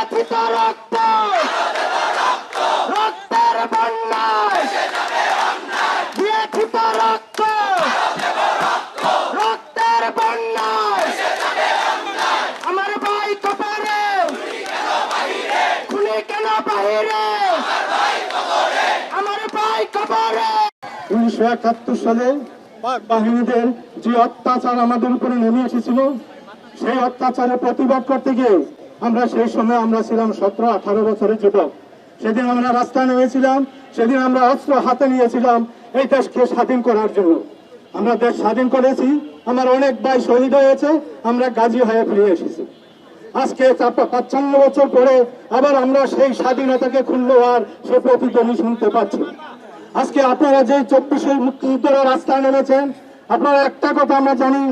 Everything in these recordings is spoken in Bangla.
ব্যথিত রক্ত রক্তের বন্যায় ব্যথিত রক্ত রক্তের বন্যায় আমার ভাই কবরে খুনি কেন বাহিরে আমার ভাই কবরে 1971 সালে পাক বাহিনীদের যে অত্যাচার আমাদের উপরে নেমে এসেছিল সেই অত্যাচারের প্রতিবাদ করতে গিয়ে আমরা সেই সময় আমরা ছিলাম 17-18 বছরের যুবক। সেদিন আমরা রাস্তায় নেমেছিলাম, সেদিন আমরা অস্ত্র হাতে নিয়েছিলাম এই দেশকে স্বাধীন করার জন্য। আমরা দেশ স্বাধীন করেছি, আমার অনেক ভাই শহীদ হয়েছে, আমরা গাজী হয়ে ফিরে এসেছি। আজকে 55 বছর পরে আবার আমরা সেই স্বাধীনতাকে খুললো আর সে প্রতিধ্বনি শুনতে পাচ্ছি। আজকে আপনারা যে 24 মুক্তিযোদ্ধারা রাস্তায় নেমেছেন, আপনারা একটা কথা আমরা জানি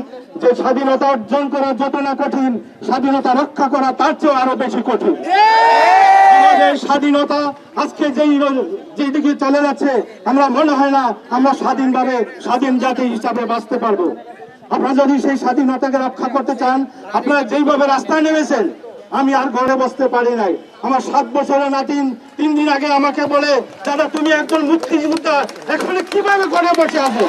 যে স্বাধীনতা অর্জন করা যত না কঠিন, স্বাধীনতা রক্ষা করা তার চেয়ে আরো বেশি কঠিন। আমাদের স্বাধীনতা আজকে যেই দিকে চলে যাচ্ছে, আমরা মনে হয় না আমরা স্বাধীনভাবে স্বাধীন জাতি হিসাবে বাঁচতে পারবো। আপনারা যদি সেই স্বাধীনতাকে রক্ষা করতে চান, আপনারা যেইভাবে রাস্তায় নেমেছেন, আমি আর ঘরে বসতে পারি নাই। আমার 7 বছরের নাতিন 3 দিন আগে আমাকে বলে, দাদা তুমি একজন মুক্তিযোদ্ধা, এখন কিভাবে ঘরে বসে আছো?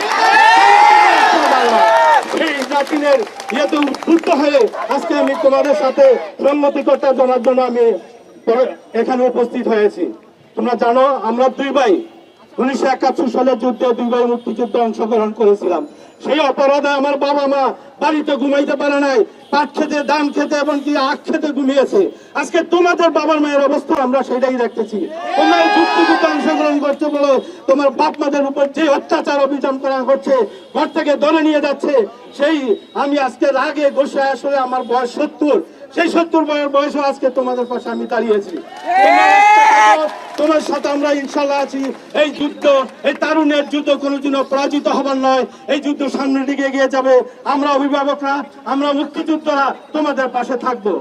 সেই নাতিনের ইয়েতে উদ্বুদ্ধ হয়ে আজকে আমি তোমাদের সাথে সম্মতি করতে জানার জন্য আমি এখানে উপস্থিত হয়েছি। তোমরা জানো আমরা 2 ভাই 1971 সালের যুদ্ধে 2 ভাই মুক্তিযুদ্ধে অংশগ্রহণ করেছিলাম। সেই অপরাধে আমার বাবা মা বাড়িতে ঘুমাইতে পারে নাই, পাট খেতে, ধান খেতে এবং কি আখ খেতে ঘুমিয়েছে। আজকে তোমাদের বাবার মায়ের অবস্থা আমরা সেটাই দেখতেছি। তোমরা যুদ্ধে অংশগ্রহণ করছো বলে তোমার বাপ মাদের উপর যে অত্যাচার অভিযান করা হচ্ছে, ঘর থেকে ধরে নিয়ে যাচ্ছে, সেই আমি আজকে রাগে গোসে আসলে আমার বয়স 70, সেই 70 বয়সও আজকে তোমাদের পাশে আমি দাঁড়িয়েছি। তোমার সাথে আমরা ইনশাল্লাহ আছি। এই যুদ্ধ, এই তারুণের যুদ্ধ কোনোদিন পরাজিত হবার নয়, এই যুদ্ধ সামনের দিকে এগিয়ে যাবে। আমরা অভিভাবকরা, আমরা মুক্তিযোদ্ধারা তোমাদের পাশে থাকবো।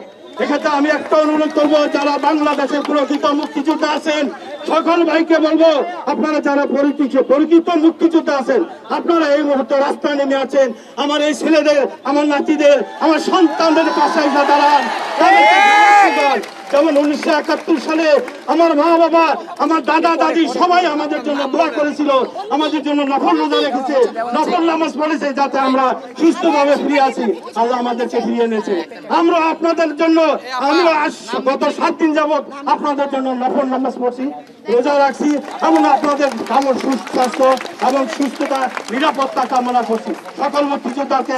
এক্ষেত্রে আমি একটা অনুরোধ করবো, যারা বাংলাদেশের প্রকৃত মুক্তিযোদ্ধা আছেন সকল ভাইকে বলবো, আপনারা যারা পরিচিত মুক্তিযোদ্ধা আছেন, আপনারা এই মুহূর্তে রাস্তায় নেমে আছেন, আমার এই ছেলেদের, আমার নাতিদের, আমার সন্তানদের পাশে এসে দাঁড়ান। যেমন 1971 সালে আমার মা বাবা, আমার দাদা দাদি সবাই আমাদের জন্য দোয়া করেছিল, আমাদের জন্য নফল রোজা রেখেছে, নফল নামাজ পড়েছে, যাতে আমরা সুস্থভাবে ফিরে আসি। আল্লাহ আমাদেরকে ফিরিয়ে এনেছে। আমরা আপনাদের জন্য, আমরা গত 7 দিন যাবৎ আপনাদের জন্য নফল নামাজ পড়ছি, রোজা রাখছি এবং আপনাদের সুস্বাস্থ্য এবং সুস্থতা, নিরাপত্তা কামনা করছি। সকল মুক্তিযোদ্ধাকে